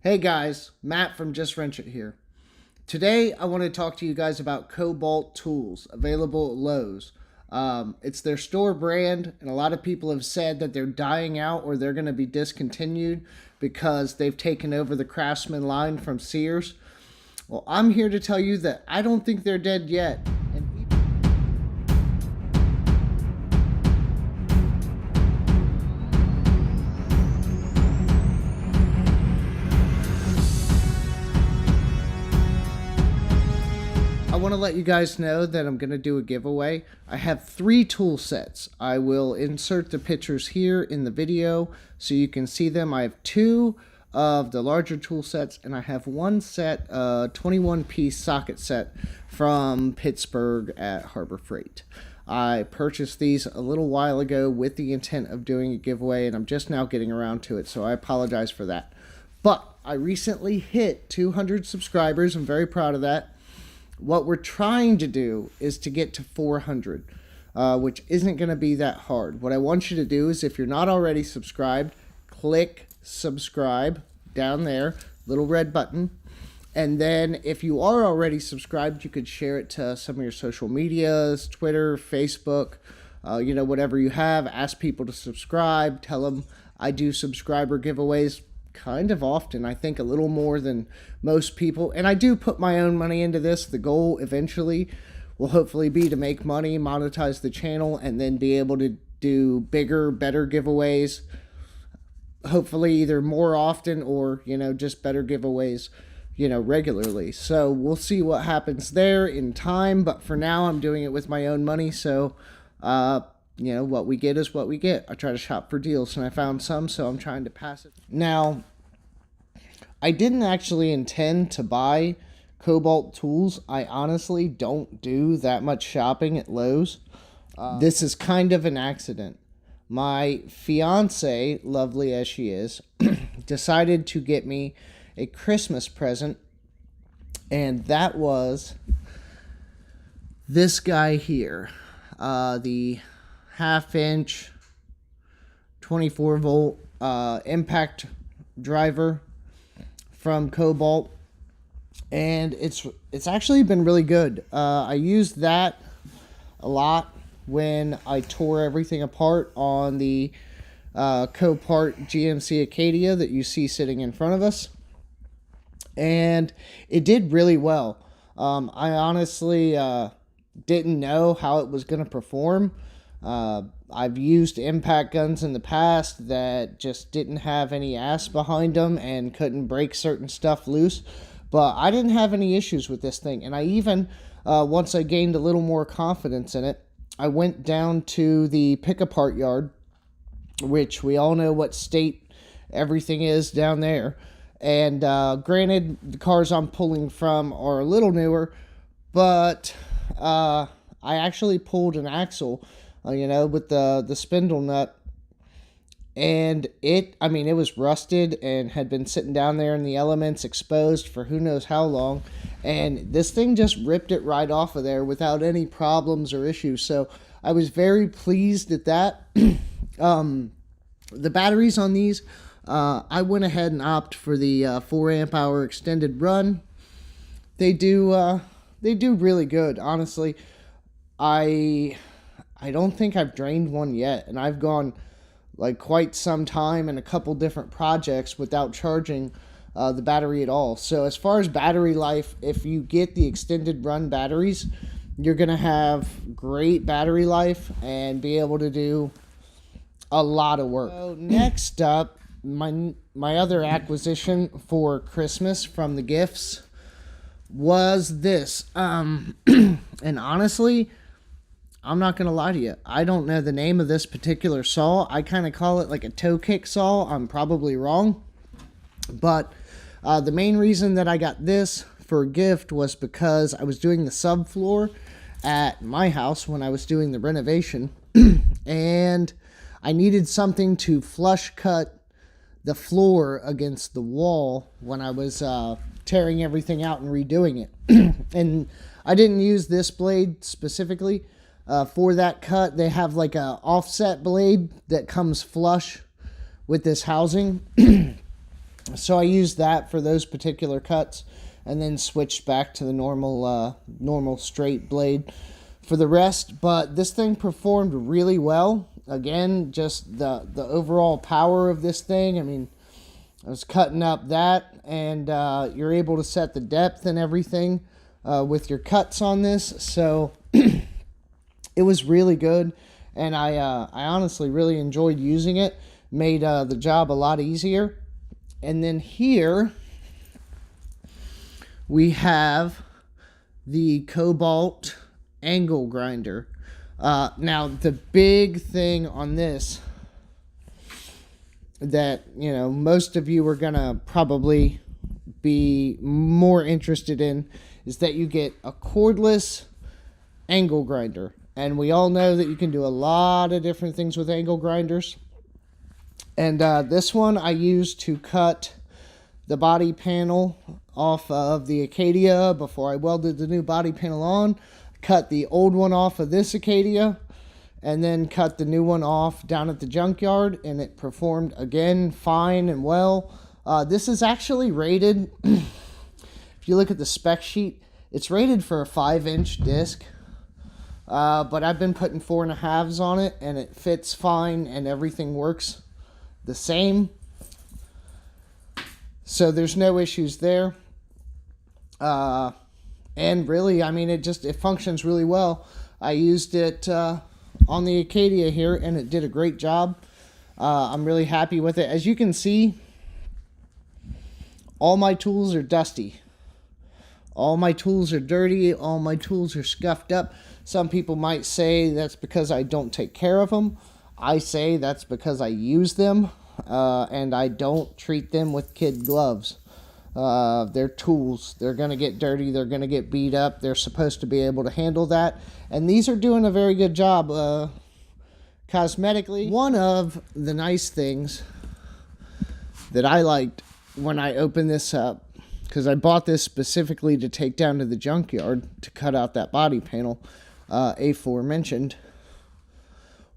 Hey guys, Matt from Just Wrench It here. Today I want to talk to you guys about Cobalt tools available at Lowe's. It's their store brand, and a lot of people have said that they're dying out or they're going to be discontinued because they've taken over the Craftsman line from Sears. Well, I'm here to tell you that I don't think they're dead yet. I want to let you guys know that I'm going to do a giveaway. I have 3 tool sets. I will insert the pictures here in the video so you can see them. I have 2 of the larger tool sets, and I have 1 set, 21-piece socket set from Pittsburgh at Harbor Freight. I purchased these a little while ago with the intent of doing a giveaway, and I'm just now getting around to it, so I apologize for that. But I recently hit 200 subscribers. I'm very proud of that. What we're trying to do is to get to 400, which isn't going to be that hard. What I want you to do is, if you're not already subscribed, click subscribe down there, little red button. And then if you are already subscribed, you could share it to some of your social medias, Twitter, Facebook, whatever you have. Ask people to subscribe. Tell them I do subscriber giveaways kind of often. I think a little more than most people, and I do put my own money into this. The goal eventually will hopefully be to make money, monetize the channel, and then be able to do bigger, better giveaways, hopefully either more often or just better giveaways regularly. So we'll see what happens there in time, but for now I'm doing it with my own money. So what we get is what we get. I try to shop for deals, and I found some, so I'm trying to pass it. Now, I didn't actually intend to buy Cobalt tools. I honestly don't do that much shopping at Lowe's. This is kind of an accident. My fiance, lovely as she is, decided to get me a Christmas present, and that was this guy here, the half-inch 24-volt impact driver from Cobalt, and it's actually been really good. I used that a lot when I tore everything apart on the Copart GMC Acadia that you see sitting in front of us, and it did really well. I honestly didn't know how it was going to perform. I've used impact guns in the past that just didn't have any ass behind them and couldn't break certain stuff loose, but I didn't have any issues with this thing. And I even, once I gained a little more confidence in it, I went down to the pick-apart yard, which we all know what state everything is down there. And granted, the cars I'm pulling from are a little newer, but I actually pulled an axle with the spindle nut, and it was rusted and had been sitting down there in the elements exposed for who knows how long, and this thing just ripped it right off of there without any problems or issues. So I was very pleased at that. The batteries on these, I went ahead and opted for the 4 amp hour extended run. They do really good, honestly. I don't think I've drained one yet, and I've gone like quite some time in a couple different projects without charging the battery at all. So as far as battery life, if you get the extended run batteries, you're going to have great battery life and be able to do a lot of work. So next up, my other acquisition for Christmas from the gifts was this. And honestly, I'm not going to lie to you, I don't know the name of this particular saw. I kind of call it like a toe kick saw. I'm probably wrong. But the main reason that I got this for a gift was because I was doing the subfloor at my house when I was doing the renovation. And I needed something to flush cut the floor against the wall when I was tearing everything out and redoing it. And I didn't use this blade specifically. For that cut, they have like a offset blade that comes flush with this housing. So I used that for those particular cuts, and then switched back to the normal straight blade for the rest. But this thing performed really well. Again, just the overall power of this thing. I mean, I was cutting up that, and you're able to set the depth and everything with your cuts on this. So it was really good, and I honestly really enjoyed using it. Made the job a lot easier. And then here we have the Cobalt angle grinder. Now the big thing on this that, you know, most of you are gonna probably be more interested in is that you get a cordless angle grinder. And we all know that you can do a lot of different things with angle grinders. And this one I used to cut the body panel off of the Acadia before I welded the new body panel on. Cut the old one off of this Acadia, and then cut the new one off down at the junkyard, and it performed again fine and well. This is actually rated, if you look at the spec sheet, it's rated for a 5-inch disc. But I've been putting 4.5s on it, and it fits fine, and everything works the same. So there's no issues there. And really, I mean, it functions really well. I used it on the Acadia here, and it did a great job. I'm really happy with it. As you can see, all my tools are dusty. All my tools are dirty. All my tools are scuffed up. Some people might say that's because I don't take care of them. I say that's because I use them, and I don't treat them with kid gloves. They're tools. They're going to get dirty. They're going to get beat up. They're supposed to be able to handle that. And these are doing a very good job cosmetically. One of the nice things that I liked when I opened this up, because I bought this specifically to take down to the junkyard to cut out that body panel, aforementioned.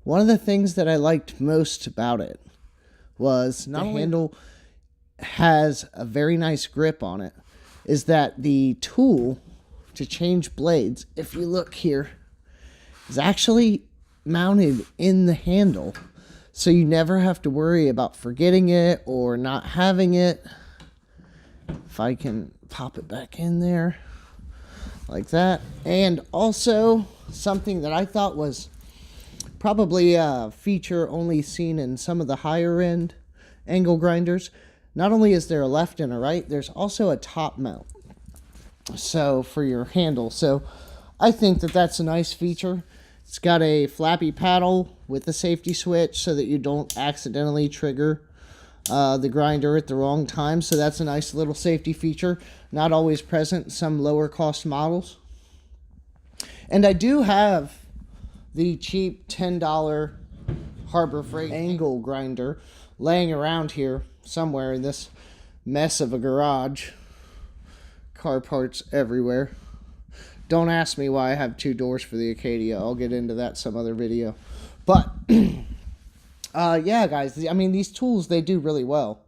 One of the things that I liked most about it was the handle has a very nice grip on it, is that the tool to change blades, if you look here, is actually mounted in the handle, so you never have to worry about forgetting it or not having it. If I can pop it back in there like that. And also something that I thought was probably a feature only seen in some of the higher end angle grinders. Not only is there a left and a right, there's also a top mount, so for your handle. So I think that that's a nice feature. It's got a flappy paddle with a safety switch so that you don't accidentally trigger the grinder at the wrong time. So that's a nice little safety feature, not always present in some lower cost models. And I do have the cheap $10 Harbor Freight angle grinder laying around here somewhere in this mess of a garage. Car parts everywhere. Don't ask me why I have 2 doors for the Acadia. I'll get into that some other video. But yeah, guys, I mean, these tools, they do really well.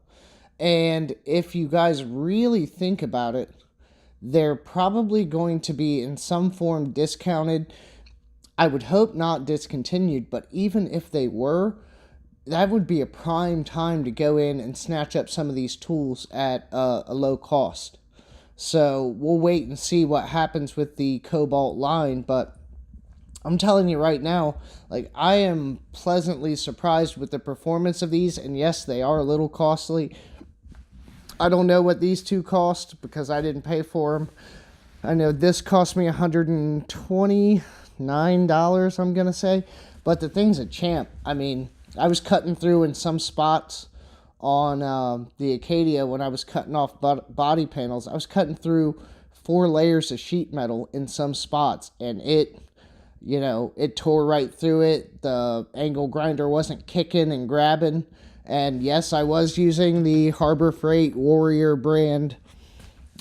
And if you guys really think about it, they're probably going to be in some form discounted. I would hope not discontinued, but even if they were, that would be a prime time to go in and snatch up some of these tools at a low cost. So we'll wait and see what happens with the Cobalt line, but I'm telling you right now, like, I am pleasantly surprised with the performance of these, and yes, they are a little costly. I don't know what these two cost because I didn't pay for them. I know this cost me $129, I'm going to say, but the thing's a champ. I mean, I was cutting through in some spots on the Acadia when I was cutting off body panels. I was cutting through 4 layers of sheet metal in some spots, and it, you know, it tore right through it. The angle grinder wasn't kicking and grabbing. And yes, I was using the Harbor Freight Warrior brand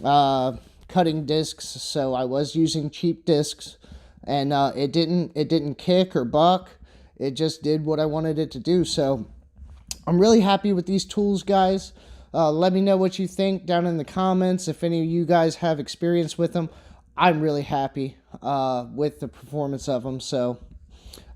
cutting discs, so I was using cheap discs, and it didn't kick or buck. It just did what I wanted it to do. So I'm really happy with these tools, guys. Let me know what you think down in the comments. If any of you guys have experience with them, I'm really happy with the performance of them. So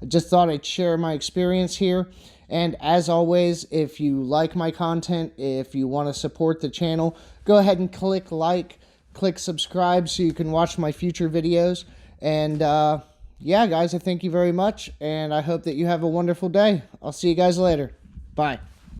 I just thought I'd share my experience here. And as always, if you like my content, if you want to support the channel, go ahead and click like, click subscribe so you can watch my future videos. And yeah, guys, I thank you very much, and I hope that you have a wonderful day. I'll see you guys later. Bye.